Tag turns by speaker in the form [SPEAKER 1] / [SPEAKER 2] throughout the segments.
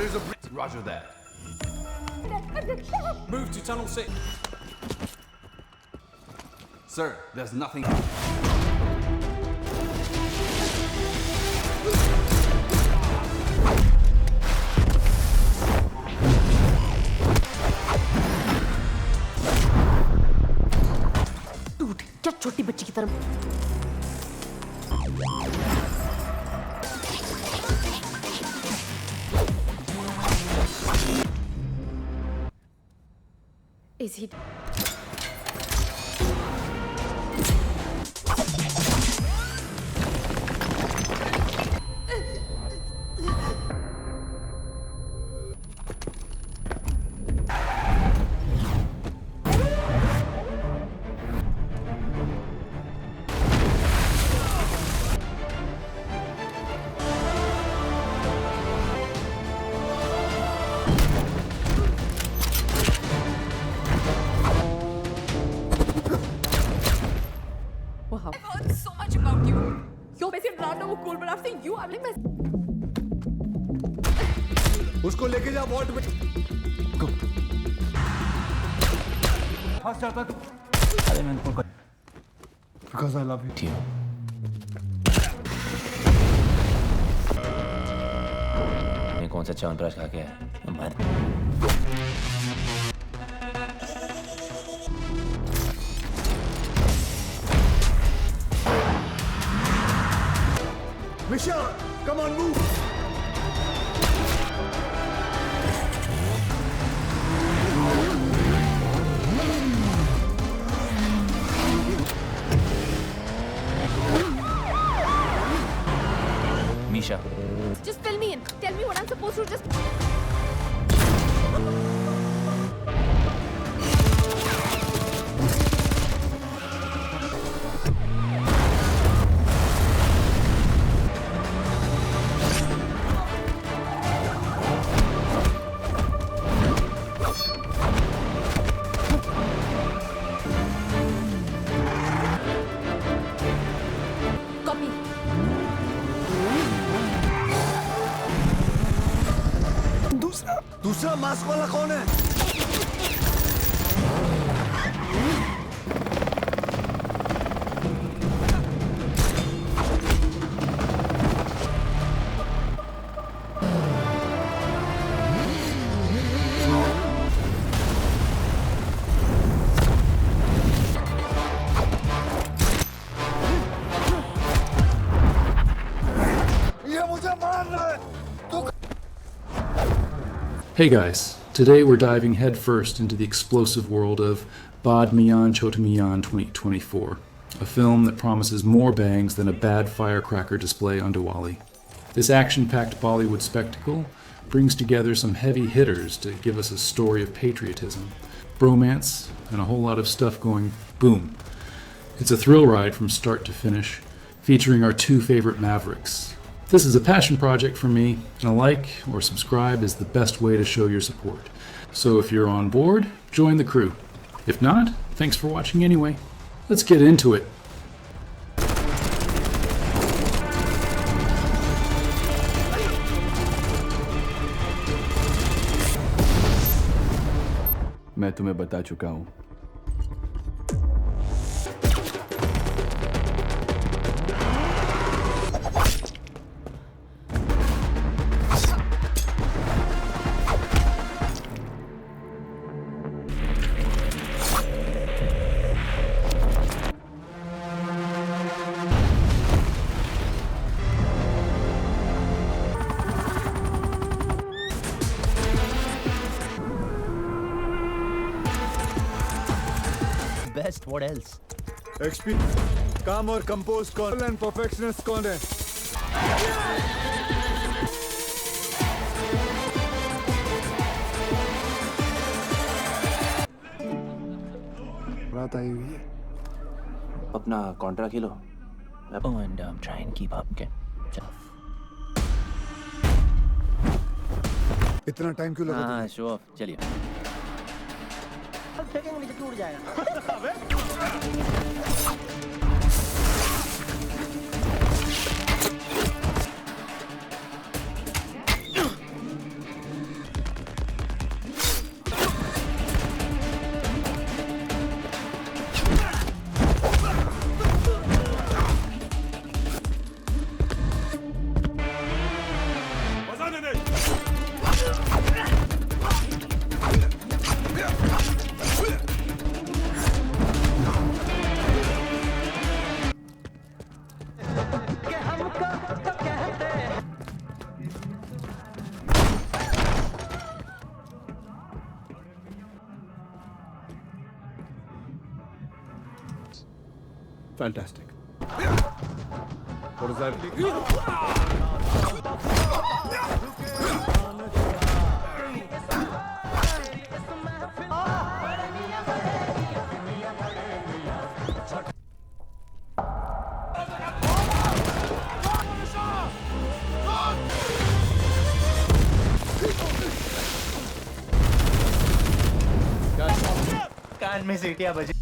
[SPEAKER 1] is a bridge. Roger that. Move to tunnel 6. Sir, there's nothing.
[SPEAKER 2] Dude, क्या छोटी बच्ची की तरह Is he? Wow. I've heard so much about you. You're basically random or cool, but after you, I'm like my.
[SPEAKER 1] उसको लेके जा ward में. Go. फंस जाता तू. अरे मैं तुमको. Because I love you.
[SPEAKER 3] मैं कौन सा च्यवनप्राश खा के मर.
[SPEAKER 1] Michelle, come on, move.
[SPEAKER 3] Misha.
[SPEAKER 2] Just fill me in. Tell me what I'm supposed to just. Copy.
[SPEAKER 1] दूसरा मास्क वाला कौन है? ये मुझे मार रहा है. तू.
[SPEAKER 4] Hey guys, today we're diving headfirst into the explosive world of Bade Miyan Chote Miyan 2024, a film that promises more bangs than a bad firecracker display on Diwali. This action-packed Bollywood spectacle brings together some heavy hitters to give us a story of patriotism, bromance, and a whole lot of stuff going boom. It's a thrill ride from start to finish, featuring our two favorite mavericks. This is a passion project for me, and a like or subscribe is the best way to show your support. So if you're on board, join the crew. If not, thanks for watching anyway. Let's get into it.
[SPEAKER 1] मैं तुम्हें बता चुका हूँ.
[SPEAKER 3] Best. What else?
[SPEAKER 1] XP, काम और compose कौन and perfectionist कौन है? रात आई हुई है.
[SPEAKER 3] अपना Contra kilo. Oh, and try and keep up. Okay.
[SPEAKER 1] इतना टाइम क्यों लगा?
[SPEAKER 3] हाँ, शो ऑफ. चलिए.
[SPEAKER 5] फेंकेंगे नहीं तो टूट जाएगा.
[SPEAKER 1] Fantastic. What is that?
[SPEAKER 3] कान में सीटियां बजी।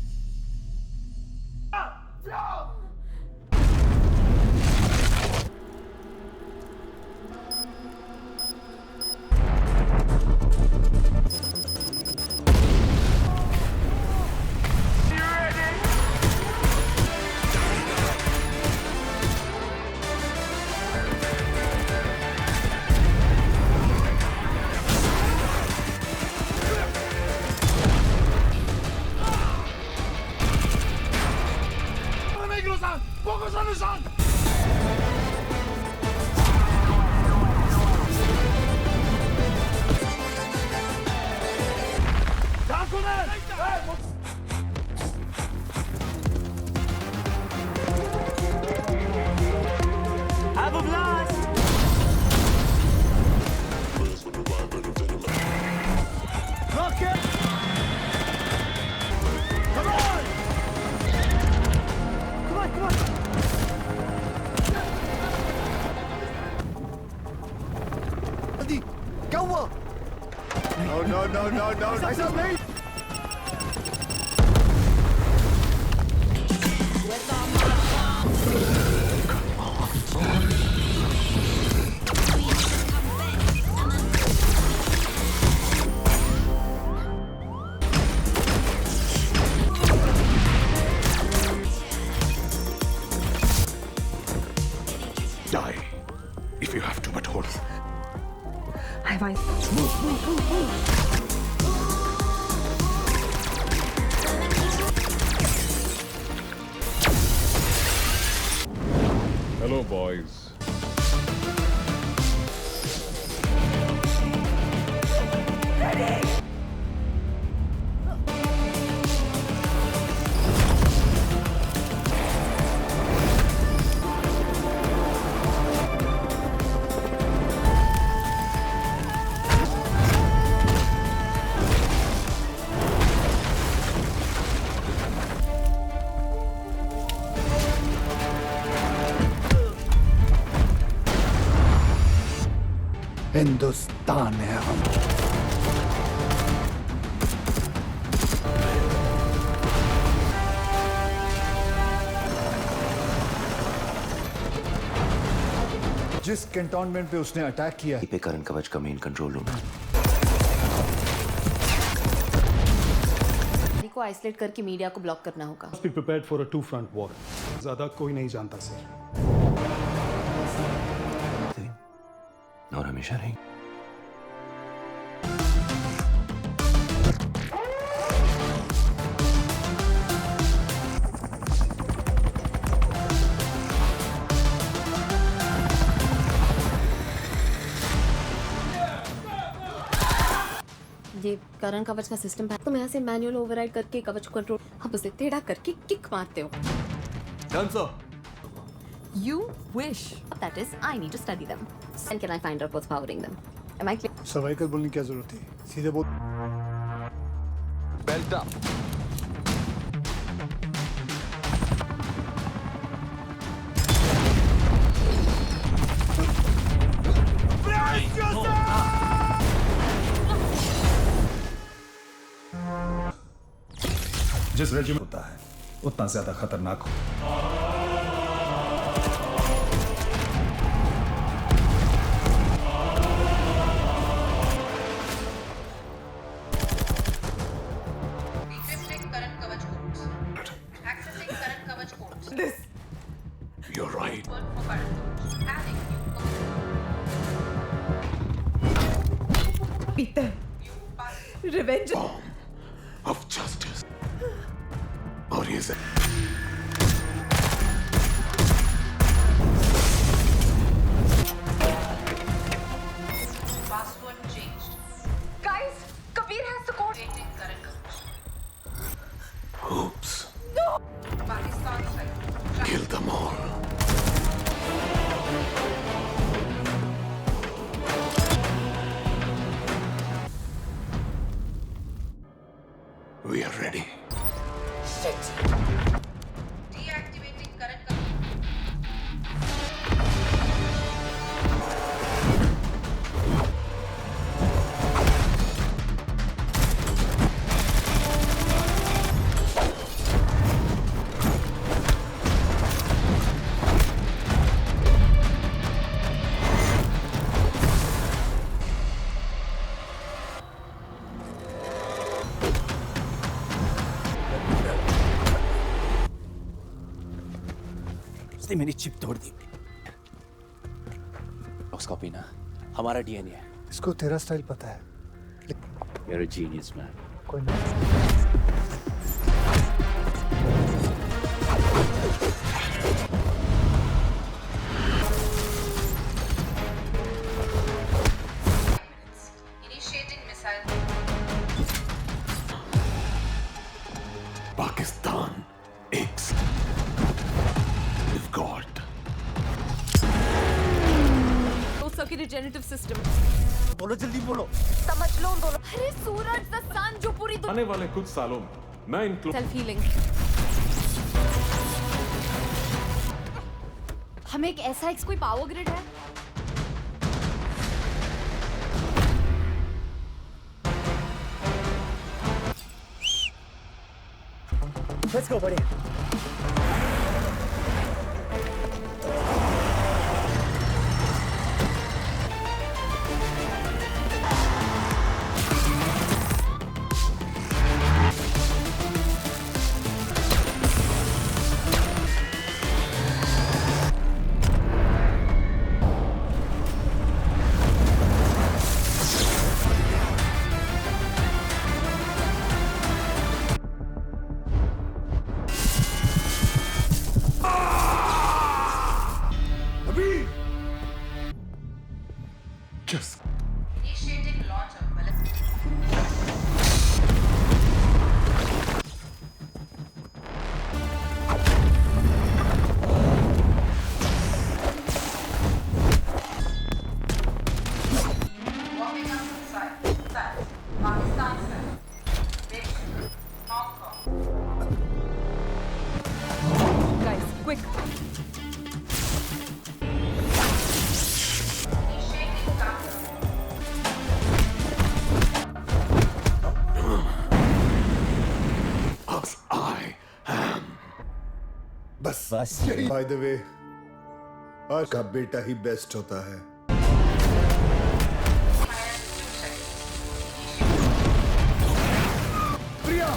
[SPEAKER 3] Have a blast!
[SPEAKER 1] Rock it! Come on! Come on, come on! जल्दी, क्या हुआ? No, no, no, no, no, ऐसा नहीं!
[SPEAKER 5] Die if you have to, but hold.
[SPEAKER 2] Hi, bye.
[SPEAKER 5] Hello, boys.
[SPEAKER 1] Hindustan है हम। जिस कैंटोनमेंट पे उसने अटैक किया
[SPEAKER 3] पे करण कवच का मेन कंट्रोल रूम है।
[SPEAKER 2] को आइसोलेट करके मीडिया को ब्लॉक करना होगा।
[SPEAKER 6] Be prepared for a two-front war. ज़्यादा कोई नहीं जानता सर।
[SPEAKER 3] और हमेशा रही।
[SPEAKER 2] ये करण कवच का सिस्टम है। तुम यहाँ से मैनुअल ओवरराइड करके कवच कंट्रोल, आप उसे टेढ़ा करके किक मारते हो।
[SPEAKER 1] Done, sir.
[SPEAKER 2] You wish. That is, I need to study them. And can I find out what's powering them? Am I clear?
[SPEAKER 6] Cervical बोलने की क्या जरूरत थी? सीधे बोल।
[SPEAKER 1] Belt up.
[SPEAKER 6] जिस रेजिमेंट होता है, उतना ज्यादा खतरनाक हो।
[SPEAKER 5] You're right.
[SPEAKER 2] Peter, revenge.
[SPEAKER 5] Of justice. Or is it?
[SPEAKER 7] Password changed. Guys, Kabir has the code. Current
[SPEAKER 5] Oops.
[SPEAKER 7] Pakistan site.
[SPEAKER 8] उसने मेरी चिप तोड़ दी।
[SPEAKER 3] Vox copy ना हमारा DNA है।
[SPEAKER 1] इसको तेरा स्टाइल पता है।
[SPEAKER 3] You're a genius man.
[SPEAKER 1] कोई नहीं।
[SPEAKER 7] Initiating missile.
[SPEAKER 5] Pakistan X. We've got.
[SPEAKER 2] circuit regenerative system.
[SPEAKER 8] बोलो जल्दी बोलो।
[SPEAKER 7] समझ लो उन दोनों।
[SPEAKER 2] अरे सूरज द सन जो पूरी
[SPEAKER 5] आने वाले कुछ सालों में मैं
[SPEAKER 2] सेल्फ हीलिंग। हमें एक ऐसा कोई पावर ग्रिड है?
[SPEAKER 8] Let's go, buddy.
[SPEAKER 5] just.
[SPEAKER 7] Initiating launch of ballistic. Warming up site. Pakistan side. Beijing. Hong Kong.
[SPEAKER 2] Guys, quick.
[SPEAKER 7] Initiating counter.
[SPEAKER 5] As I am.
[SPEAKER 1] बस
[SPEAKER 8] बस
[SPEAKER 1] बाय द वे आज का बेटा ही बेस्ट होता है। प्रिया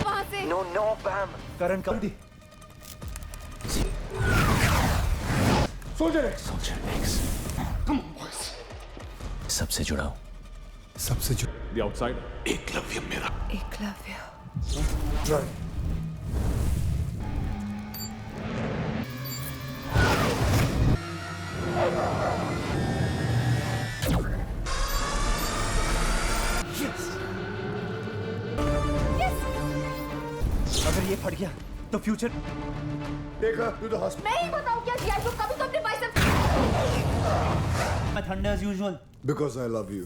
[SPEAKER 2] वहां से
[SPEAKER 8] नो नो बैम करण कर दी।
[SPEAKER 1] Soldier
[SPEAKER 3] Soldier X.
[SPEAKER 1] कम बॉयज
[SPEAKER 3] सबसे जुड़ा हूँ।
[SPEAKER 1] सबसे जो
[SPEAKER 5] The outsider. एकलव्य मेरा.
[SPEAKER 2] एकलव्य।
[SPEAKER 1] ड्राइव
[SPEAKER 8] अगर ये फट गया तो फ्यूचर
[SPEAKER 1] देखा टू द हॉस्पिटल
[SPEAKER 2] मैं ही बताऊं क्या किया जो कभी तो अपने biceps
[SPEAKER 8] thunder as usual.
[SPEAKER 1] Because I love you.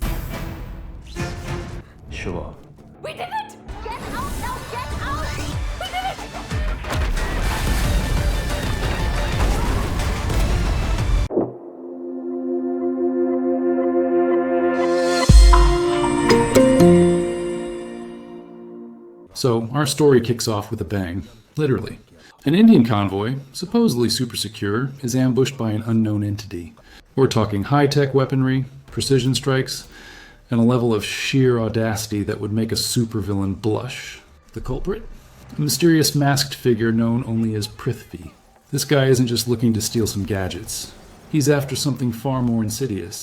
[SPEAKER 3] Show off.
[SPEAKER 2] We did it! Get out now! Get out! We did it!
[SPEAKER 4] So, our story kicks off with a bang, literally. An Indian convoy, supposedly super secure, is ambushed by an unknown entity. We're talking high-tech weaponry, precision strikes, and a level of sheer audacity that would make a supervillain blush. The culprit? A mysterious masked figure known only as Prithvi. This guy isn't just looking to steal some gadgets. He's after something far more insidious.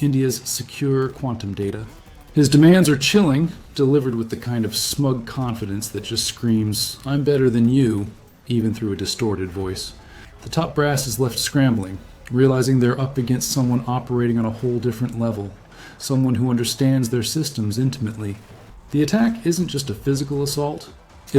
[SPEAKER 4] India's secure quantum data. His demands are chilling, delivered with the kind of smug confidence that just screams, "I'm better than you," even through a distorted voice. The top brass is left scrambling, realizing they're up against someone operating on a whole different level, someone who understands their systems intimately. The attack isn't just a physical assault,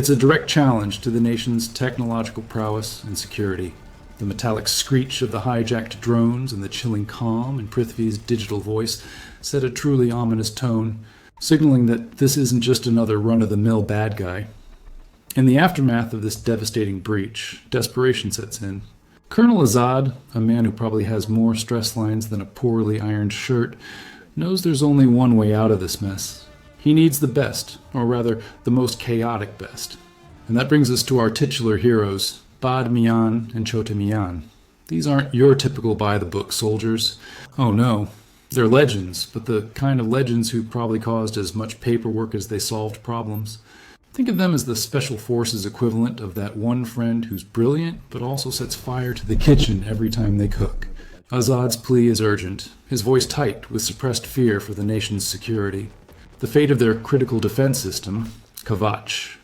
[SPEAKER 4] it's a direct challenge to the nation's technological prowess and security. The metallic screech of the hijacked drones and the chilling calm in Prithvi's digital voice set a truly ominous tone, signaling that this isn't just another run-of-the-mill bad guy. In the aftermath of this devastating breach, desperation sets in. Colonel Azad, a man who probably has more stress lines than a poorly ironed shirt, knows there's only one way out of this mess. He needs the best, or rather, the most chaotic best. And that brings us to our titular heroes, Bade Miyan and Chote Miyan. These aren't your typical by-the-book soldiers. Oh no, they're legends, but the kind of legends who probably caused as much paperwork as they solved problems. Think of them as the special forces equivalent of that one friend who's brilliant but also sets fire to the kitchen every time they cook. Azad's plea is urgent, his voice tight with suppressed fear for the nation's security. The fate of their critical defense system, Kavach,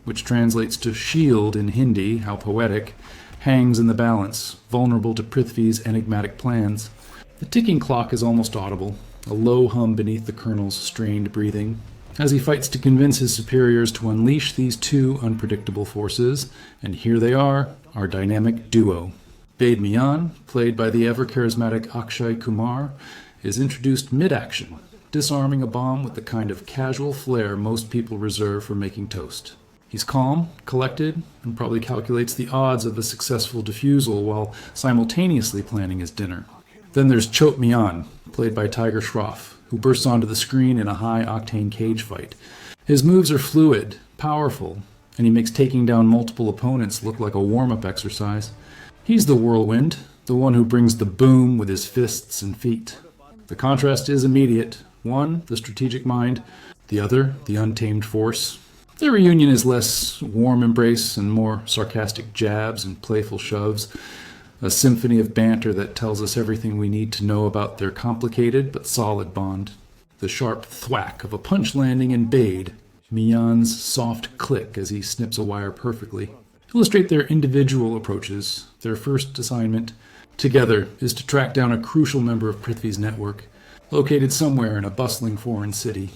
[SPEAKER 4] which translates to shield in Hindi, how poetic, hangs in the balance, vulnerable to Prithvi's enigmatic plans. The ticking clock is almost audible, a low hum beneath the colonel's strained breathing, as he fights to convince his superiors to unleash these two unpredictable forces, and here they are, our dynamic duo. Bade Miyan, played by the ever-charismatic Akshay Kumar, is introduced mid-action, disarming a bomb with the kind of casual flair most people reserve for making toast. He's calm, collected, and probably calculates the odds of a successful defusal while simultaneously planning his dinner. Then there's Chote Miyan, played by Tiger Shroff, who bursts onto the screen in a high-octane cage fight. His moves are fluid, powerful, and he makes taking down multiple opponents look like a warm-up exercise. He's the whirlwind, the one who brings the boom with his fists and feet. The contrast is immediate. One, the strategic mind, the other, the untamed force. Their reunion is less warm embrace and more sarcastic jabs and playful shoves, a symphony of banter that tells us everything we need to know about their complicated but solid bond. The sharp thwack of a punch landing in Bade, Miyan's soft click as he snips a wire perfectly, illustrate their individual approaches. Their first assignment together is to track down a crucial member of Prithvi's network, located somewhere in a bustling foreign city.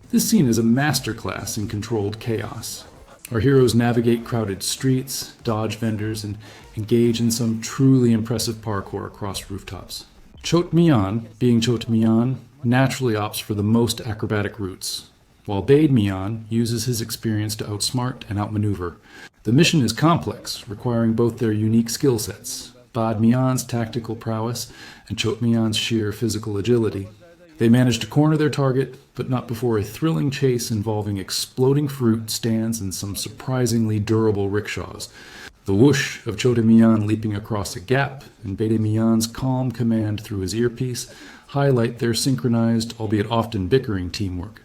[SPEAKER 4] This scene is a masterclass in controlled chaos. Our heroes navigate crowded streets, dodge vendors, and engage in some truly impressive parkour across rooftops. Chote Miyan, being Chote Miyan, naturally opts for the most acrobatic routes, while Bade Miyan uses his experience to outsmart and outmaneuver. The mission is complex, requiring both their unique skill sets, Bade Miyan's tactical prowess and Chote Miyan's sheer physical agility. They manage to corner their target, but not before a thrilling chase involving exploding fruit stands and some surprisingly durable rickshaws. The whoosh of Chote Miyan leaping across a gap and Bade Miyan's calm command through his earpiece highlight their synchronized, albeit often bickering teamwork.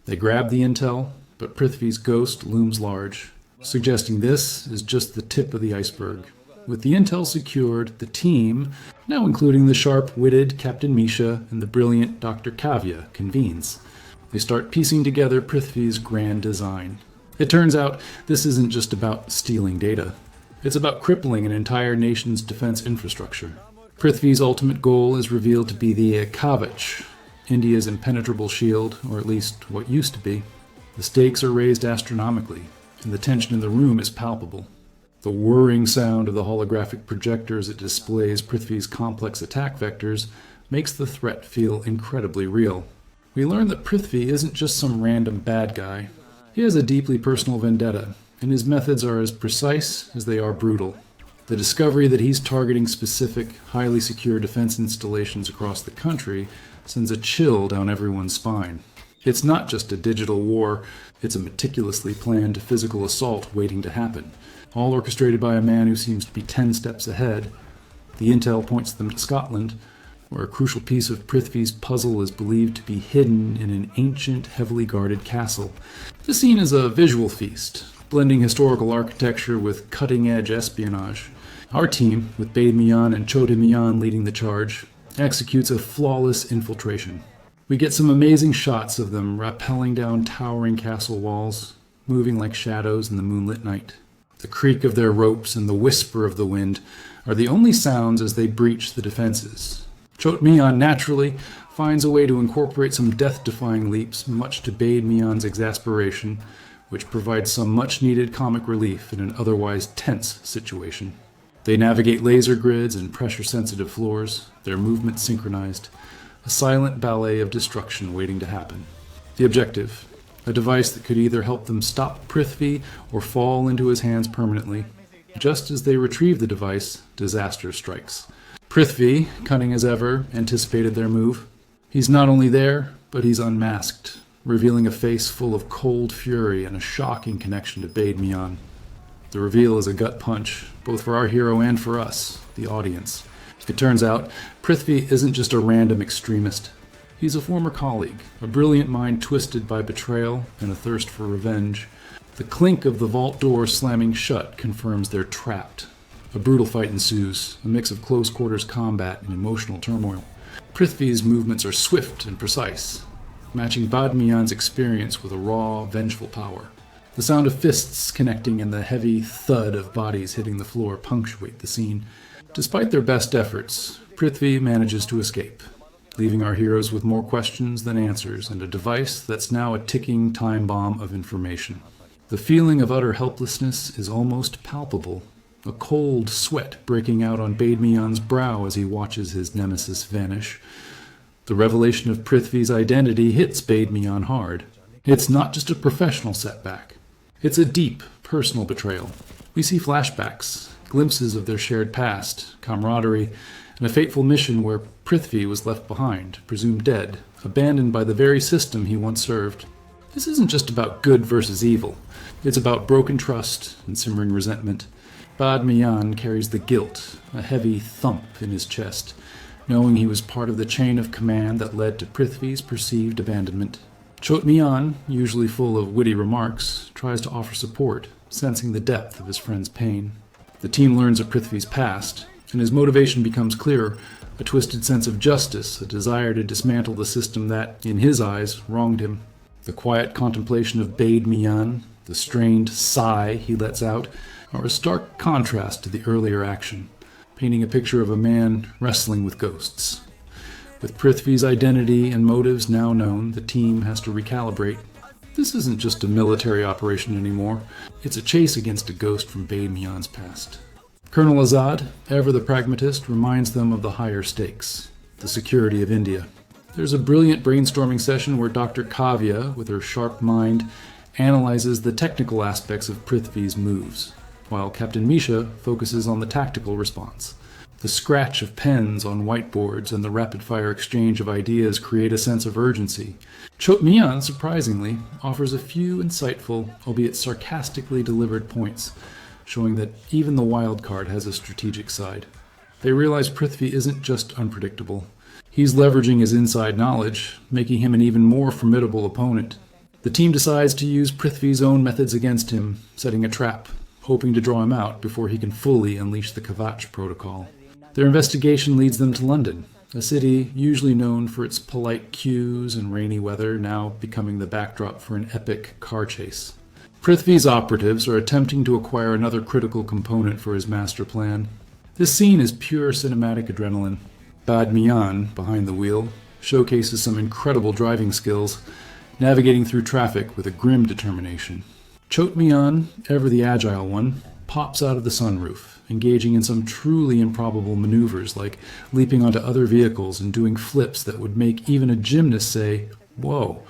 [SPEAKER 4] They grab the intel, but Prithvi's ghost looms large, suggesting this is just the tip of the iceberg. With the intel secured, the team, now including the sharp-witted Captain Misha and the brilliant Dr. Kavya, convenes. They start piecing together Prithvi's grand design. It turns out this isn't just about stealing data. It's about crippling an entire nation's defense infrastructure. Prithvi's ultimate goal is revealed to be the Kavach, India's impenetrable shield, or at least what used to be. The stakes are raised astronomically, and the tension in the room is palpable. The whirring sound of the holographic projector as it displays Prithvi's complex attack vectors makes the threat feel incredibly real. We learn that Prithvi isn't just some random bad guy. He has a deeply personal vendetta, and his methods are as precise as they are brutal. The discovery that he's targeting specific, highly secure defense installations across the country sends a chill down everyone's spine. It's not just a digital war, it's a meticulously planned physical assault waiting to happen, all orchestrated by a man who seems to be 10 steps ahead. The intel points them to Scotland, where a crucial piece of Prithvi's puzzle is believed to be hidden in an ancient, heavily guarded castle. The scene is a visual feast, blending historical architecture with cutting-edge espionage. Our team, with Bade Miyan and Chote Miyan leading the charge, executes a flawless infiltration. We get some amazing shots of them rappelling down towering castle walls, moving like shadows in the moonlit night. The creak of their ropes and the whisper of the wind are the only sounds as they breach the defenses. Chote Miyan naturally finds a way to incorporate some death-defying leaps, much to Bade Miyan's exasperation, which provides some much-needed comic relief in an otherwise tense situation. They navigate laser grids and pressure-sensitive floors, their movements synchronized, a silent ballet of destruction waiting to happen. The objective, a device that could either help them stop Prithvi or fall into his hands permanently. Just as they retrieve the device, disaster strikes. Prithvi, cunning as ever, anticipated their move. He's not only there, but he's unmasked, revealing a face full of cold fury and a shocking connection to Bade Miyan. The reveal is a gut punch, both for our hero and for us, the audience. It turns out, Prithvi isn't just a random extremist. He's a former colleague, a brilliant mind twisted by betrayal and a thirst for revenge. The clink of the vault door slamming shut confirms they're trapped. A brutal fight ensues, a mix of close-quarters combat and emotional turmoil. Prithvi's movements are swift and precise, matching Bade Miyan's experience with a raw, vengeful power. The sound of fists connecting and the heavy thud of bodies hitting the floor punctuate the scene. Despite their best efforts, Prithvi manages to escape, leaving our heroes with more questions than answers and a device that's now a ticking time bomb of information. The feeling of utter helplessness is almost palpable, a cold sweat breaking out on Bade Miyan's brow as he watches his nemesis vanish. The revelation of Prithvi's identity hits Bade Miyan hard. It's not just a professional setback. It's a deep, personal betrayal. We see flashbacks, glimpses of their shared past, camaraderie, and a fateful mission where Prithvi was left behind, presumed dead, abandoned by the very system he once served. This isn't just about good versus evil. It's about broken trust and simmering resentment. Bade Miyan carries the guilt, a heavy thump in his chest, knowing he was part of the chain of command that led to Prithvi's perceived abandonment. Chote Miyan, usually full of witty remarks, tries to offer support, sensing the depth of his friend's pain. The team learns of Prithvi's past, and his motivation becomes clearer, a twisted sense of justice, a desire to dismantle the system that, in his eyes, wronged him. The quiet contemplation of Bade Miyan, the strained sigh he lets out, are a stark contrast to the earlier action, painting a picture of a man wrestling with ghosts. With Prithvi's identity and motives now known, the team has to recalibrate. This isn't just a military operation anymore. It's a chase against a ghost from Bade Miyan's past. Colonel Azad, ever the pragmatist, reminds them of the higher stakes, the security of India. There's a brilliant brainstorming session where Dr. Kavya, with her sharp mind, analyzes the technical aspects of Prithvi's moves, while Captain Misha focuses on the tactical response. The scratch of pens on whiteboards and the rapid-fire exchange of ideas create a sense of urgency. Chote Miyan, surprisingly, offers a few insightful, albeit sarcastically delivered points, showing that even the wild card has a strategic side. They realize Prithvi isn't just unpredictable. He's leveraging his inside knowledge, making him an even more formidable opponent. The team decides to use Prithvi's own methods against him, setting a trap, hoping to draw him out before he can fully unleash the Kavach protocol. Their investigation leads them to London, a city usually known for its polite queues and rainy weather, now becoming the backdrop for an epic car chase. Prithvi's operatives are attempting to acquire another critical component for his master plan. This scene is pure cinematic adrenaline. Bade Miyan, behind the wheel, showcases some incredible driving skills, navigating through traffic with a grim determination. Chote Miyan, ever the agile one, pops out of the sunroof, engaging in some truly improbable maneuvers like leaping onto other vehicles and doing flips that would make even a gymnast say, "Whoa."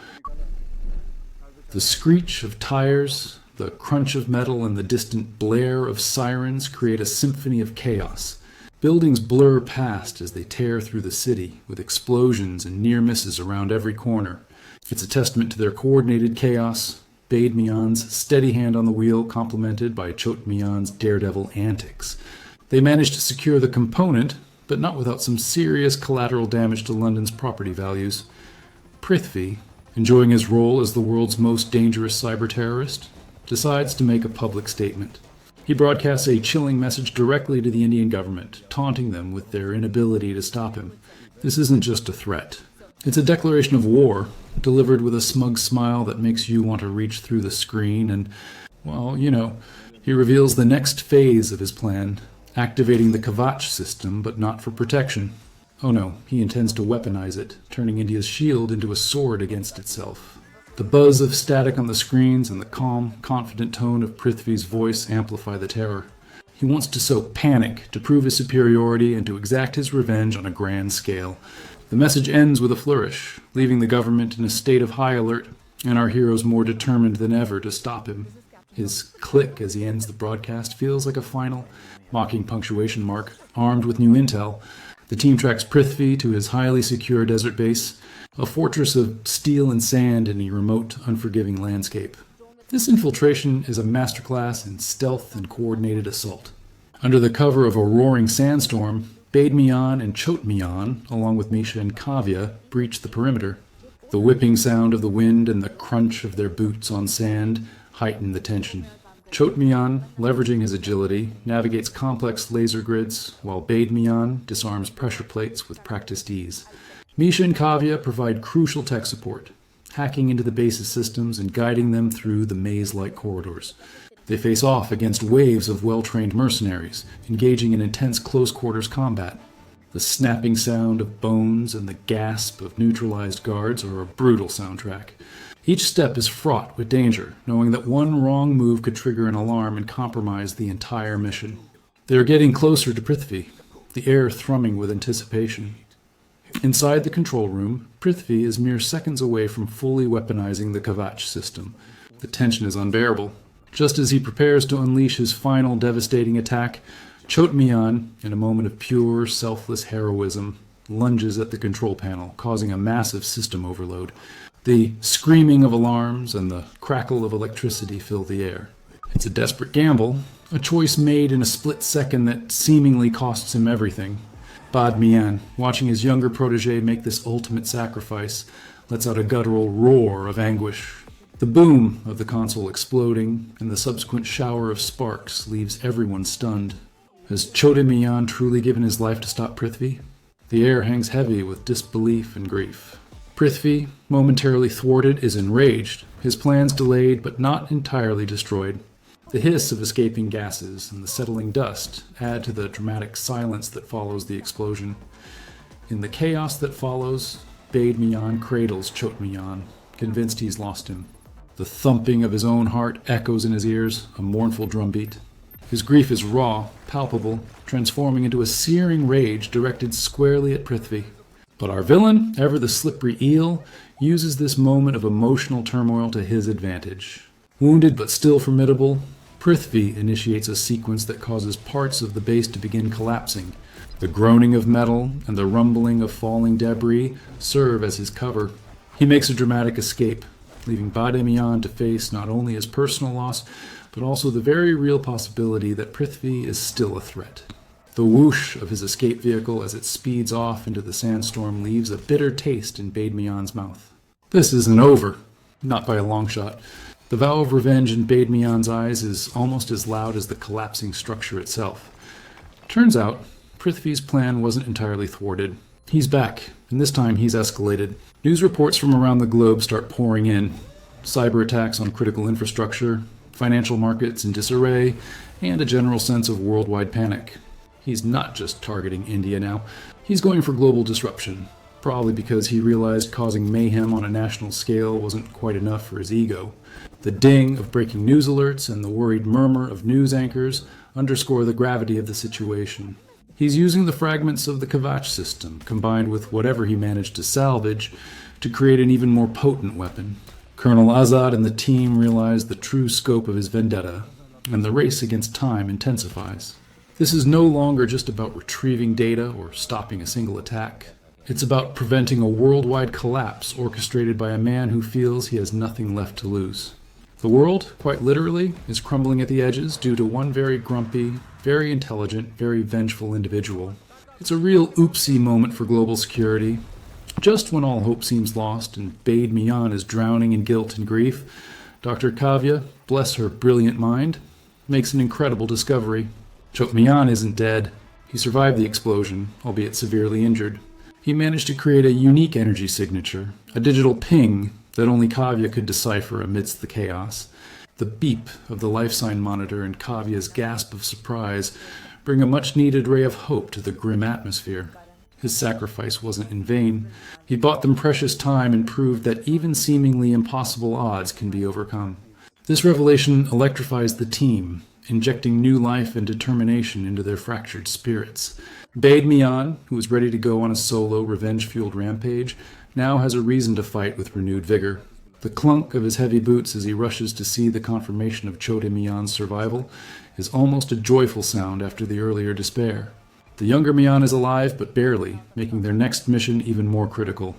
[SPEAKER 4] The screech of tires, the crunch of metal, and the distant blare of sirens create a symphony of chaos. Buildings blur past as they tear through the city, with explosions and near misses around every corner. It's a testament to their coordinated chaos, Bade Miyan's steady hand on the wheel complemented by Chote Miyan's daredevil antics. They managed to secure the component, but not without some serious collateral damage to London's property values. Prithvi, enjoying his role as the world's most dangerous cyber terrorist, decides to make a public statement. He broadcasts a chilling message directly to the Indian government, taunting them with their inability to stop him. This isn't just a threat. It's a declaration of war, delivered with a smug smile that makes you want to reach through the screen and, well, he reveals the next phase of his plan, activating the Kavach system, but not for protection. Oh no, he intends to weaponize it, turning India's shield into a sword against itself. The buzz of static on the screens and the calm, confident tone of Prithvi's voice amplify the terror. He wants to sow panic, to prove his superiority, and to exact his revenge on a grand scale. The message ends with a flourish, leaving the government in a state of high alert, and our heroes more determined than ever to stop him. His click as he ends the broadcast feels like a final, mocking punctuation mark, armed with new intel. The team tracks Prithvi to his highly secure desert base, a fortress of steel and sand in a remote, unforgiving landscape. This infiltration is a masterclass in stealth and coordinated assault. Under the cover of a roaring sandstorm, Bade Miyan and Chote Miyan, along with Misha and Kavya, breach the perimeter. The whipping sound of the wind and the crunch of their boots on sand heighten the tension. Chote Miyan, leveraging his agility, navigates complex laser grids, while Bade Miyan disarms pressure plates with practiced ease. Misha and Kavya provide crucial tech support, hacking into the base's systems and guiding them through the maze-like corridors. They face off against waves of well-trained mercenaries, engaging in intense close-quarters combat. The snapping sound of bones and the gasp of neutralized guards are a brutal soundtrack. Each step is fraught with danger, knowing that one wrong move could trigger an alarm and compromise the entire mission. They are getting closer to Prithvi, the air thrumming with anticipation. Inside the control room, Prithvi is mere seconds away from fully weaponizing the Kavach system. The tension is unbearable. Just as he prepares to unleash his final devastating attack, Chote Miyan, in a moment of pure, selfless heroism, lunges at the control panel, causing a massive system overload. The screaming of alarms and the crackle of electricity fill the air. It's a desperate gamble, a choice made in a split second that seemingly costs him everything. Bade Miyan, watching his younger protege make this ultimate sacrifice, lets out a guttural roar of anguish. The boom of the console exploding and the subsequent shower of sparks leaves everyone stunned. Has Chote Miyan truly given his life to stop Prithvi? The air hangs heavy with disbelief and grief. Prithvi, momentarily thwarted, is enraged, his plans delayed but not entirely destroyed. The hiss of escaping gases and the settling dust add to the dramatic silence that follows the explosion. In the chaos that follows, Bade Miyan cradles Chote Miyan, convinced he's lost him. The thumping of his own heart echoes in his ears, a mournful drumbeat. His grief is raw, palpable, transforming into a searing rage directed squarely at Prithvi. But our villain, ever the slippery eel, uses this moment of emotional turmoil to his advantage. Wounded but still formidable, Prithvi initiates a sequence that causes parts of the base to begin collapsing. The groaning of metal and the rumbling of falling debris serve as his cover. He makes a dramatic escape, leaving Bade Miyan to face not only his personal loss, but also the very real possibility that Prithvi is still a threat. The whoosh of his escape vehicle as it speeds off into the sandstorm leaves a bitter taste in Bade Miyan's mouth. This isn't over, not by a long shot. The vow of revenge in Bade Miyan's eyes is almost as loud as the collapsing structure itself. Turns out, Prithvi's plan wasn't entirely thwarted. He's back, and this time he's escalated. News reports from around the globe start pouring in. Cyber attacks on critical infrastructure, financial markets in disarray, and a general sense of worldwide panic. He's not just targeting India now. He's going for global disruption, probably because he realized causing mayhem on a national scale wasn't quite enough for his ego. The ding of breaking news alerts and the worried murmur of news anchors underscore the gravity of the situation. He's using the fragments of the Kavach system, combined with whatever he managed to salvage, to create an even more potent weapon. Colonel Azad and the team realize the true scope of his vendetta, and the race against time intensifies. This is no longer just about retrieving data or stopping a single attack. It's about preventing a worldwide collapse orchestrated by a man who feels he has nothing left to lose. The world, quite literally, is crumbling at the edges due to one very grumpy, very intelligent, very vengeful individual. It's a real oopsie moment for global security. Just when all hope seems lost and Bade Miyan is drowning in guilt and grief, Dr. Kavya, bless her brilliant mind, makes an incredible discovery. Chote Miyan isn't dead. He survived the explosion, albeit severely injured. He managed to create a unique energy signature, a digital ping that only Kavya could decipher amidst the chaos. The beep of the life sign monitor and Kavya's gasp of surprise bring a much-needed ray of hope to the grim atmosphere. His sacrifice wasn't in vain. He bought them precious time and proved that even seemingly impossible odds can be overcome. This revelation electrifies the team, injecting new life and determination into their fractured spirits. Bade Miyan, who was ready to go on a solo, revenge-fueled rampage, now has a reason to fight with renewed vigor. The clunk of his heavy boots as he rushes to see the confirmation of Chote Miyan's survival is almost a joyful sound after the earlier despair. The younger Miyan is alive, but barely, making their next mission even more critical.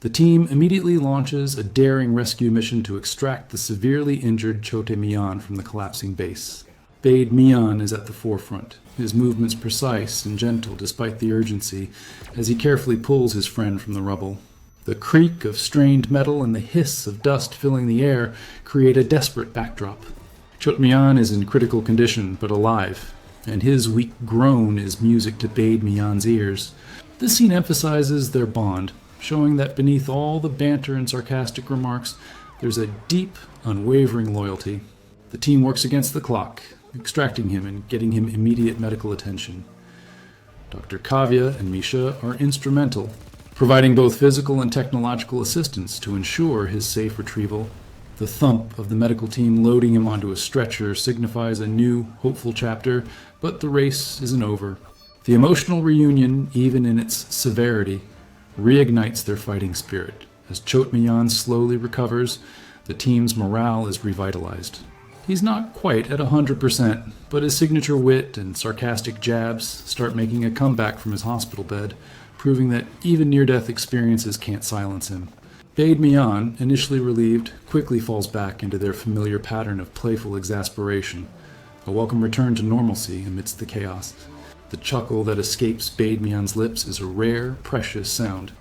[SPEAKER 4] The team immediately launches a daring rescue mission to extract the severely injured Chote Miyan from the collapsing base. Bade Miyan is at the forefront, his movements precise and gentle despite the urgency, as he carefully pulls his friend from the rubble. The The creak of strained metal and the hiss of dust filling the air create a desperate backdrop. Chote Miyan is in critical condition but alive, and his weak groan is music to Bade Miyan's ears. This scene emphasizes their bond, showing that beneath all the banter and sarcastic remarks, there's a deep, unwavering loyalty. The team works against the clock, extracting him and getting him immediate medical attention. Dr. Kavya and Misha are instrumental, providing both physical and technological assistance to ensure his safe retrieval. The thump of the medical team loading him onto a stretcher signifies a new, hopeful chapter, but the race isn't over. The emotional reunion, even in its severity, reignites their fighting spirit. As Chote Miyan slowly recovers, the team's morale is revitalized. He's not quite at 100%, but his signature wit and sarcastic jabs start making a comeback from his hospital bed, proving that even near-death experiences can't silence him. Bade Miyan, initially relieved, quickly falls back into their familiar pattern of playful exasperation, a welcome return to normalcy amidst the chaos. The chuckle that escapes Bade Miyan's lips is a rare, precious sound.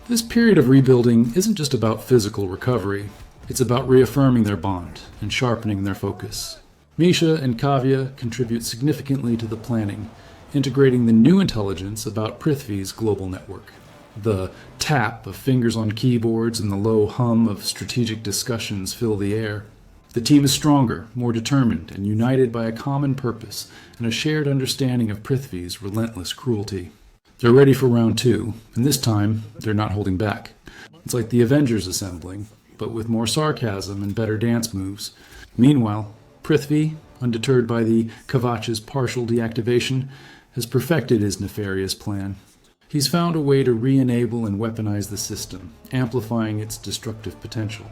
[SPEAKER 4] This period of rebuilding isn't just about physical recovery, it's about reaffirming their bond and sharpening their focus. Misha and Kavya contribute significantly to the planning, integrating the new intelligence about Prithvi's global network. The tap of fingers on keyboards and the low hum of strategic discussions fill the air. The team is stronger, more determined, and united by a common purpose and a shared understanding of Prithvi's relentless cruelty. They're ready for round 2, and this time, they're not holding back. It's like the Avengers assembling, but with more sarcasm and better dance moves. Meanwhile, Prithvi, undeterred by the Kavach's partial deactivation, has perfected his nefarious plan. He's found a way to re-enable and weaponize the system, amplifying its destructive potential.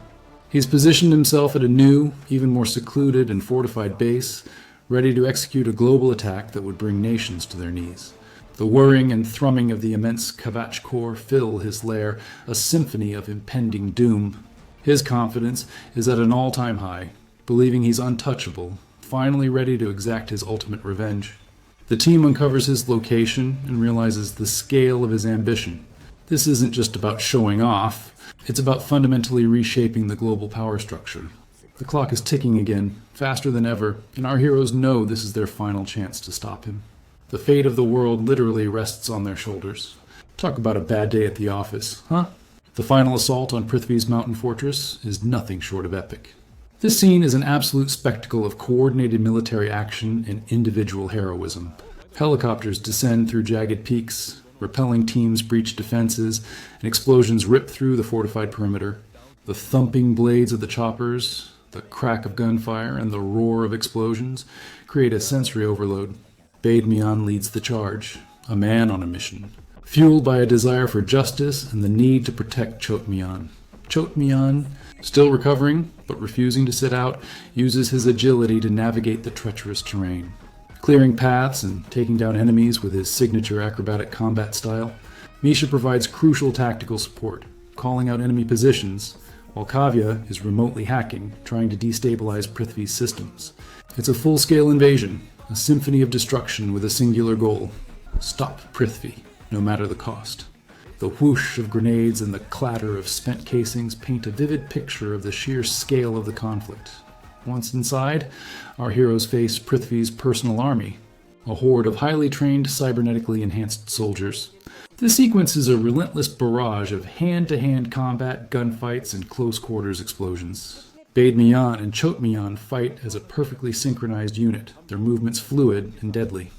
[SPEAKER 4] He's positioned himself at a new, even more secluded and fortified base, ready to execute a global attack that would bring nations to their knees. The whirring and thrumming of the immense Kavach core fill his lair, a symphony of impending doom. His confidence is at an all-time high, believing he's untouchable, finally ready to exact his ultimate revenge. The team uncovers his location and realizes the scale of his ambition. This isn't just about showing off, it's about fundamentally reshaping the global power structure. The clock is ticking again, faster than ever, and our heroes know this is their final chance to stop him. The fate of the world literally rests on their shoulders. Talk about a bad day at the office, huh? The final assault on Prithvi's mountain fortress is nothing short of epic. This scene is an absolute spectacle of coordinated military action and individual heroism. Helicopters descend through jagged peaks, repelling teams breach defenses, and explosions rip through the fortified perimeter. The thumping blades of the choppers, the crack of gunfire, and the roar of explosions create a sensory overload. Bade Miyan leads the charge, a man on a mission, fueled by a desire for justice and the need to protect Chote Miyan. Chote Miyan, still recovering but refusing to sit out, uses his agility to navigate the treacherous terrain. Clearing paths and taking down enemies with his signature acrobatic combat style, Misha provides crucial tactical support, calling out enemy positions, while Kavya is remotely hacking, trying to destabilize Prithvi's systems. It's a full-scale invasion, a symphony of destruction with a singular goal: stop Prithvi, no matter the cost. The whoosh of grenades and the clatter of spent casings paint a vivid picture of the sheer scale of the conflict. Once inside, our heroes face Prithvi's personal army, a horde of highly trained, cybernetically enhanced soldiers. This sequence is a relentless barrage of hand-to-hand combat, gunfights, and close-quarters explosions. Bade Miyan and Chote Miyan fight as a perfectly synchronized unit, their movements fluid and deadly.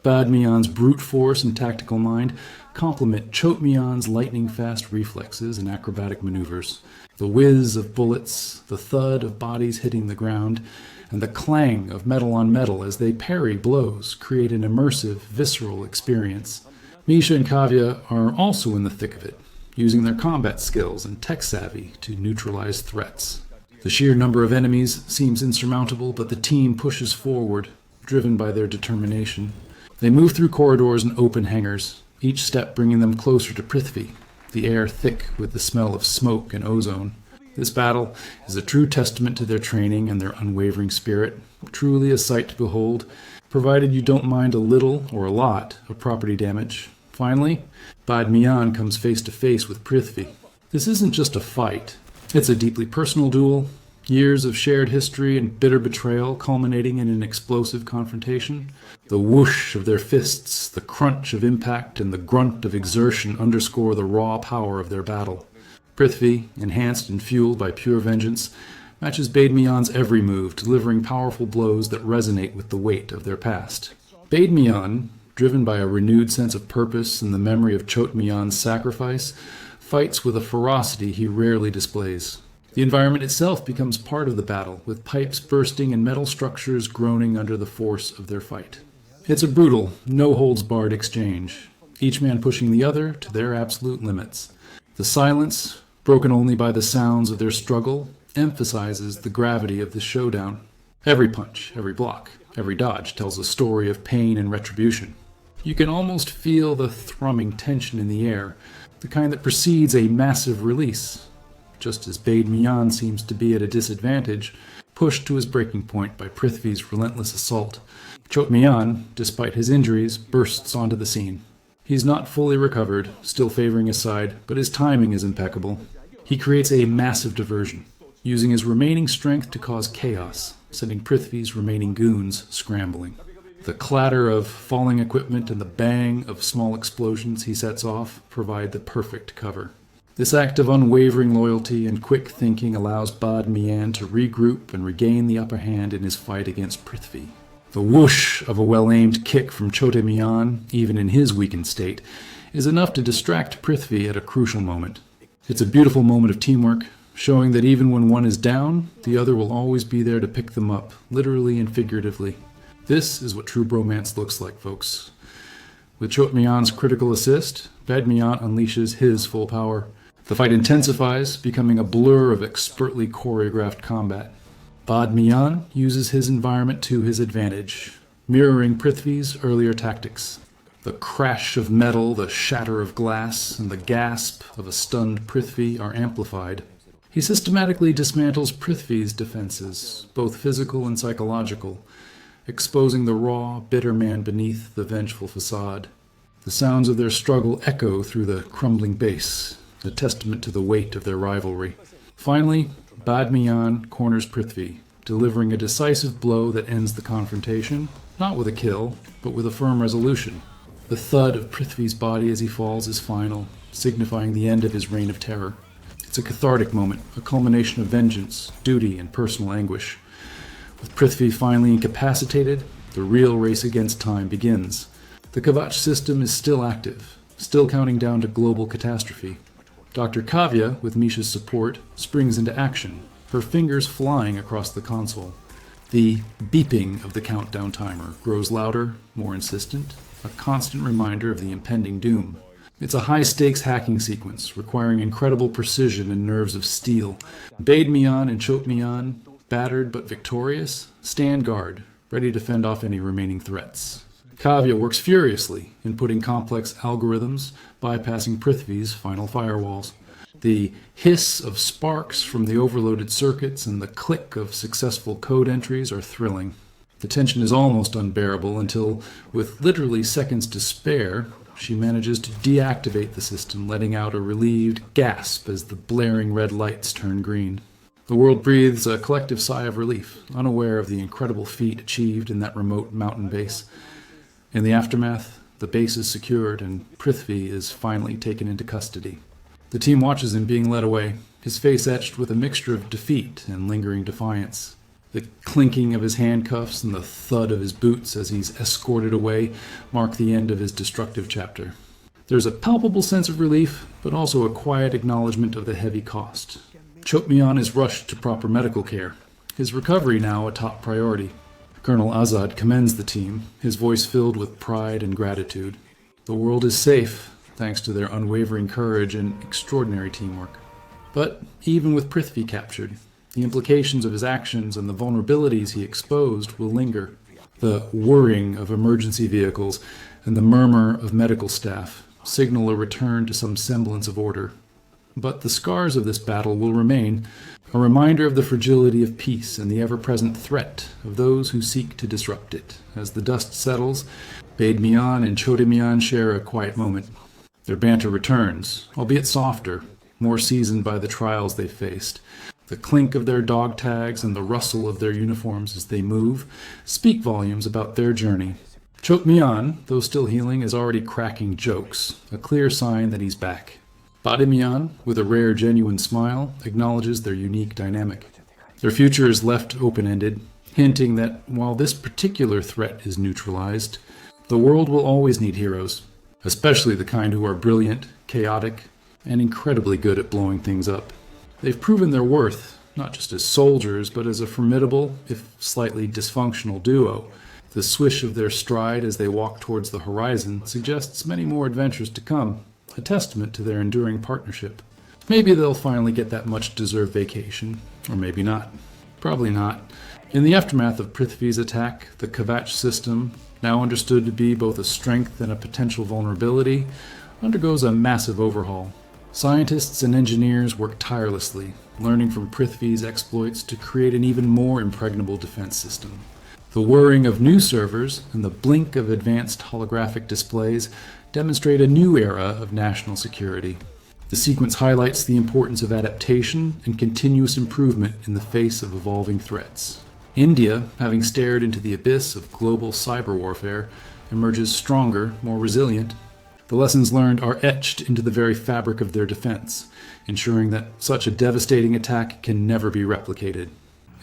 [SPEAKER 4] Bade Miyan's brute force and tactical mind complement Chote Miyan's lightning-fast reflexes and acrobatic maneuvers. The whiz of bullets, the thud of bodies hitting the ground, and the clang of metal on metal as they parry blows create an immersive, visceral experience. Misha and Kavya are also in the thick of it, using their combat skills and tech savvy to neutralize threats. The sheer number of enemies seems insurmountable, but the team pushes forward, driven by their determination. They move through corridors and open hangars, each step bringing them closer to Prithvi, the air thick with the smell of smoke and ozone. This battle is a true testament to their training and their unwavering spirit, truly a sight to behold, provided you don't mind a little or a lot of property damage. Finally, Bade Miyan comes face to face with Prithvi. This isn't just a fight. It's a deeply personal duel, years of shared history and bitter betrayal culminating in an explosive confrontation. The whoosh of their fists, the crunch of impact, and the grunt of exertion underscore the raw power of their battle. Prithvi, enhanced and fueled by pure vengeance, matches Bade Miyan's every move, delivering powerful blows that resonate with the weight of their past. Bade Miyan, driven by a renewed sense of purpose and the memory of Chote Miyan's sacrifice, fights with a ferocity he rarely displays. The environment itself becomes part of the battle, with pipes bursting and metal structures groaning under the force of their fight. It's a brutal, no-holds-barred exchange, each man pushing the other to their absolute limits. The silence, broken only by the sounds of their struggle, emphasizes the gravity of this showdown. Every punch, every block, every dodge tells a story of pain and retribution. You can almost feel the thrumming tension in the air, the kind that precedes a massive release. Just as Bade Miyan seems to be at a disadvantage, pushed to his breaking point by Prithvi's relentless assault, Chote Miyan, despite his injuries, bursts onto the scene. He's not fully recovered, still favoring his side, but his timing is impeccable. He creates a massive diversion, using his remaining strength to cause chaos, sending Prithvi's remaining goons scrambling. The clatter of falling equipment and the bang of small explosions he sets off provide the perfect cover. This act of unwavering loyalty and quick thinking allows Bade Miyan to regroup and regain the upper hand in his fight against Prithvi. The whoosh of a well-aimed kick from Chote Miyan, even in his weakened state, is enough to distract Prithvi at a crucial moment. It's a beautiful moment of teamwork, showing that even when one is down, the other will always be there to pick them up, literally and figuratively. This is what true bromance looks like, folks. With Chote Miyan's critical assist, Bade Miyan unleashes his full power. The fight intensifies, becoming a blur of expertly choreographed combat. Bade Miyan uses his environment to his advantage, mirroring Prithvi's earlier tactics. The crash of metal, the shatter of glass, and the gasp of a stunned Prithvi are amplified. He systematically dismantles Prithvi's defenses, both physical and psychological, exposing the raw, bitter man beneath the vengeful facade. The sounds of their struggle echo through the crumbling base, a testament to the weight of their rivalry. Finally, Bade Miyan corners Prithvi, delivering a decisive blow that ends the confrontation, not with a kill, but with a firm resolution. The thud of Prithvi's body as he falls is final, signifying the end of his reign of terror. It's a cathartic moment, a culmination of vengeance, duty, and personal anguish. With Prithvi finally incapacitated, the real race against time begins. The Kavach system is still active, still counting down to global catastrophe. Dr. Kavya, with Misha's support, springs into action, her fingers flying across the console. The beeping of the countdown timer grows louder, more insistent, a constant reminder of the impending doom. It's a high-stakes hacking sequence, requiring incredible precision and nerves of steel. Bade Miyan and Chote Miyan, battered but victorious, stand guard, ready to fend off any remaining threats. Kavya works furiously, inputting complex algorithms, bypassing Prithvi's final firewalls. The hiss of sparks from the overloaded circuits and the click of successful code entries are thrilling. The tension is almost unbearable until, with literally seconds to spare, she manages to deactivate the system, letting out a relieved gasp as the blaring red lights turn green. The world breathes a collective sigh of relief, unaware of the incredible feat achieved in that remote mountain base. In the aftermath, the base is secured and Prithvi is finally taken into custody. The team watches him being led away, his face etched with a mixture of defeat and lingering defiance. The clinking of his handcuffs and the thud of his boots as he's escorted away mark the end of his destructive chapter. There's a palpable sense of relief, but also a quiet acknowledgement of the heavy cost. Chote Miyan is rushed to proper medical care, his recovery now a top priority. Colonel Azad commends the team, his voice filled with pride and gratitude. The world is safe, thanks to their unwavering courage and extraordinary teamwork. But even with Prithvi captured, the implications of his actions and the vulnerabilities he exposed will linger. The whirring of emergency vehicles and the murmur of medical staff signal a return to some semblance of order. But the scars of this battle will remain, a reminder of the fragility of peace and the ever-present threat of those who seek to disrupt it. As the dust settles, Bade Miyan and Chote Miyan share a quiet moment. Their banter returns, albeit softer, more seasoned by the trials they faced. The clink of their dog tags and the rustle of their uniforms as they move speak volumes about their journey. Chote Miyan, though still healing, is already cracking jokes, a clear sign that he's back. Bade Miyan, with a rare genuine smile, acknowledges their unique dynamic. Their future is left open-ended, hinting that while this particular threat is neutralized, the world will always need heroes, especially the kind who are brilliant, chaotic, and incredibly good at blowing things up. They've proven their worth, not just as soldiers, but as a formidable, if slightly dysfunctional duo. The swish of their stride as they walk towards the horizon suggests many more adventures to come, a testament to their enduring partnership. Maybe they'll finally get that much-deserved vacation, or maybe not. Probably not. In the aftermath of Prithvi's attack, the Kavach system, now understood to be both a strength and a potential vulnerability, undergoes a massive overhaul. Scientists and engineers work tirelessly, learning from Prithvi's exploits to create an even more impregnable defense system. The whirring of new servers and the blink of advanced holographic displays demonstrate a new era of national security. The sequence highlights the importance of adaptation and continuous improvement in the face of evolving threats. India, having stared into the abyss of global cyber warfare, emerges stronger, more resilient. The lessons learned are etched into the very fabric of their defense, ensuring that such a devastating attack can never be replicated.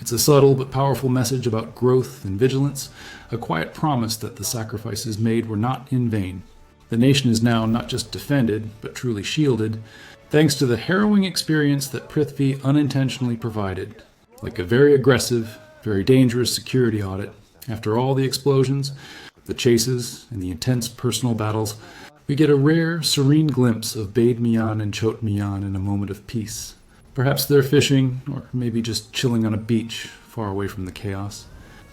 [SPEAKER 4] It's a subtle but powerful message about growth and vigilance, a quiet promise that the sacrifices made were not in vain. The nation is now not just defended, but truly shielded, thanks to the harrowing experience that Prithvi unintentionally provided. Like a very aggressive, very dangerous security audit, after all the explosions, the chases, and the intense personal battles, we get a rare, serene glimpse of Bade Miyan and Chote Miyan in a moment of peace. Perhaps they're fishing, or maybe just chilling on a beach, far away from the chaos.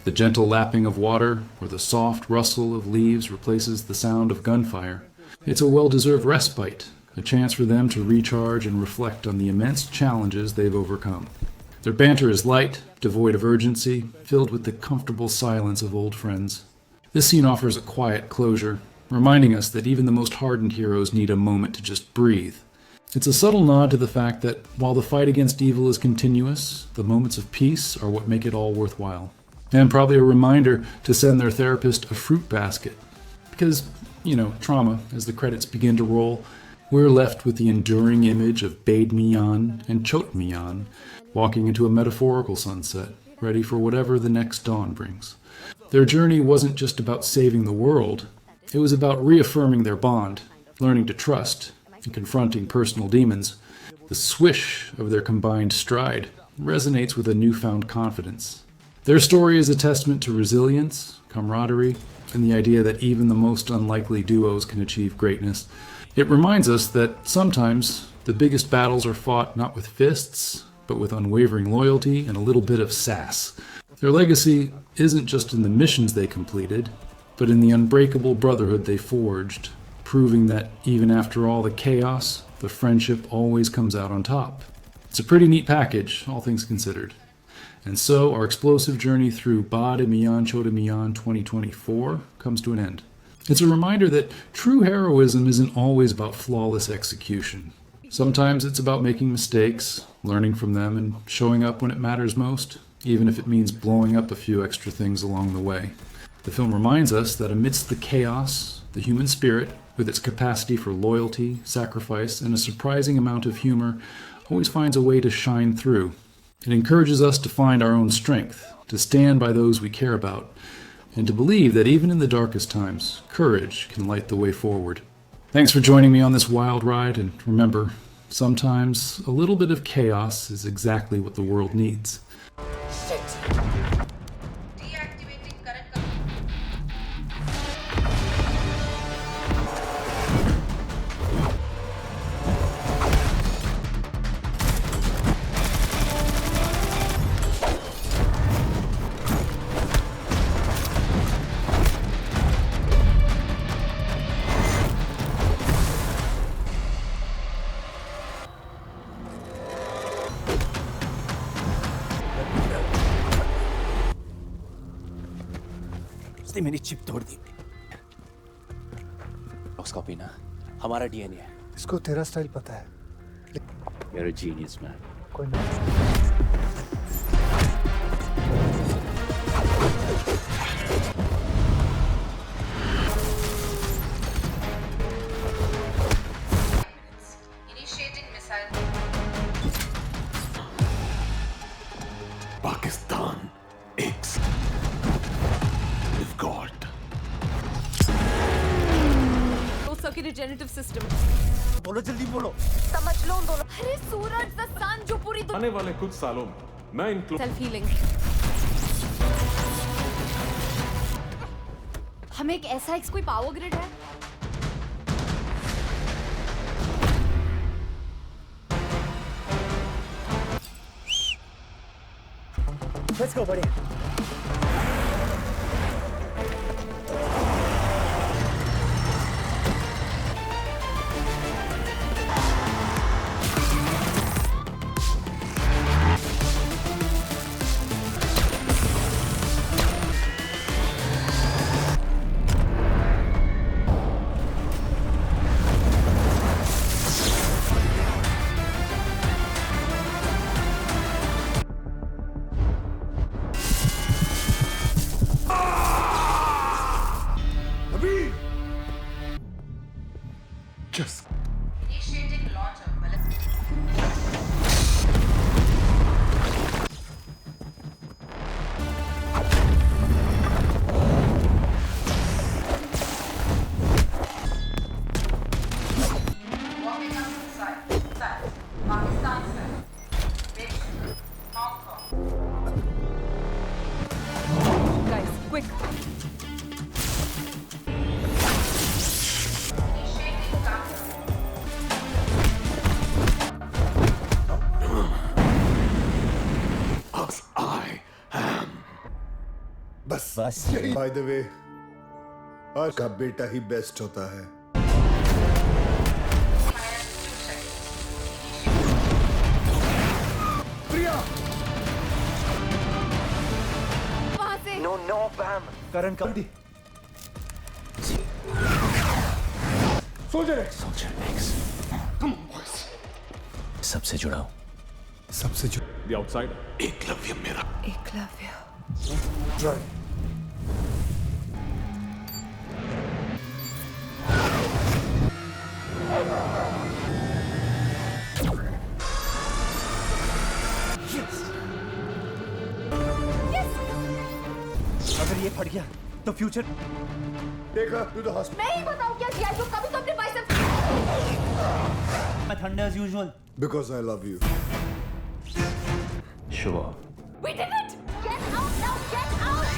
[SPEAKER 4] The gentle lapping of water, or the soft rustle of leaves replaces the sound of gunfire. It's a well-deserved respite, a chance for them to recharge and reflect on the immense challenges they've overcome. Their banter is light, devoid of urgency, filled with the comfortable silence of old friends. This scene offers a quiet closure, reminding us that even the most hardened heroes need a moment to just breathe. It's a subtle nod to the fact that while the fight against evil is continuous, the moments of peace are what make it all worthwhile. And probably a reminder to send their therapist a fruit basket. Because, trauma, as the credits begin to roll, we're left with the enduring image of Bade Miyan and Chote Miyan walking into a metaphorical sunset, ready for whatever the next dawn brings. Their journey wasn't just about saving the world, it was about reaffirming their bond, learning to trust, and confronting personal demons. The swish of their combined stride resonates with a newfound confidence. Their story is a testament to resilience, camaraderie, and the idea that even the most unlikely duos can achieve greatness. It reminds us that sometimes the biggest battles are fought not with fists, but with unwavering loyalty and a little bit of sass. Their legacy isn't just in the missions they completed, but in the unbreakable brotherhood they forged, proving that even after all the chaos, the friendship always comes out on top. It's a pretty neat package, all things considered. And so our explosive journey through Bade Miyan Chote Miyan 2024 comes to an end. It's a reminder that true heroism isn't always about flawless execution. Sometimes it's about making mistakes, learning from them, and showing up when it matters most, even if it means blowing up a few extra things along the way. The film reminds us that amidst the chaos, the human spirit, with its capacity for loyalty, sacrifice, and a surprising amount of humor, always finds a way to shine through. It encourages us to find our own strength, to stand by those we care about, and to believe that even in the darkest times, courage can light the way forward. Thanks for joining me on this wild ride, and remember, sometimes a little bit of chaos is exactly what the world needs.
[SPEAKER 8] उसने मेरी chip तोड़ दी।
[SPEAKER 3] Copy ना हमारा DNA है।
[SPEAKER 1] इसको तेरा style पता है।
[SPEAKER 3] You're a genius, man.
[SPEAKER 8] कोई ना
[SPEAKER 7] Initiating missile.
[SPEAKER 5] Pakistan X. We've got
[SPEAKER 2] Close circuit regenerative system.
[SPEAKER 8] बोलो जल्दी बोलो
[SPEAKER 7] समझ लो उन दोनों.
[SPEAKER 2] अरे सूरज द सन जो पूरी दुनिया
[SPEAKER 5] आने वाले कुछ सालों में मैं इन
[SPEAKER 2] सेल्फ हीलिंग. हमें एक ऐसा एक कोई पावर ग्रिड है.
[SPEAKER 8] लेट्स गो बड़े
[SPEAKER 5] just
[SPEAKER 7] Initiating launch of ballistic. Warming up site. Pakistan side. Beijing. Hong Kong.
[SPEAKER 2] Guys, quick.
[SPEAKER 7] Initiating counter.
[SPEAKER 5] as I am.
[SPEAKER 1] बस
[SPEAKER 8] बस
[SPEAKER 1] बाय द वे आज का बेटा ही बेस्ट होता है. प्रिया
[SPEAKER 2] वहां से
[SPEAKER 8] नो नो बैम करण का
[SPEAKER 1] सोल्जर एक्स
[SPEAKER 3] Soldier X. सबसे जुड़ा हूं.
[SPEAKER 1] सबसे जो
[SPEAKER 5] The outsider. एकलव्य मेरा.
[SPEAKER 2] एकलव्य.
[SPEAKER 1] ड्राइव
[SPEAKER 8] अगर ये फट गया तो फ्यूचर
[SPEAKER 1] देखा टू द हॉस्पिटल.
[SPEAKER 2] मैं ही बताऊं क्या किया जो कभी तो अपने biceps.
[SPEAKER 8] Thunder as usual
[SPEAKER 1] because I love you.
[SPEAKER 3] Sure.
[SPEAKER 2] We did it. Get out now. Get out.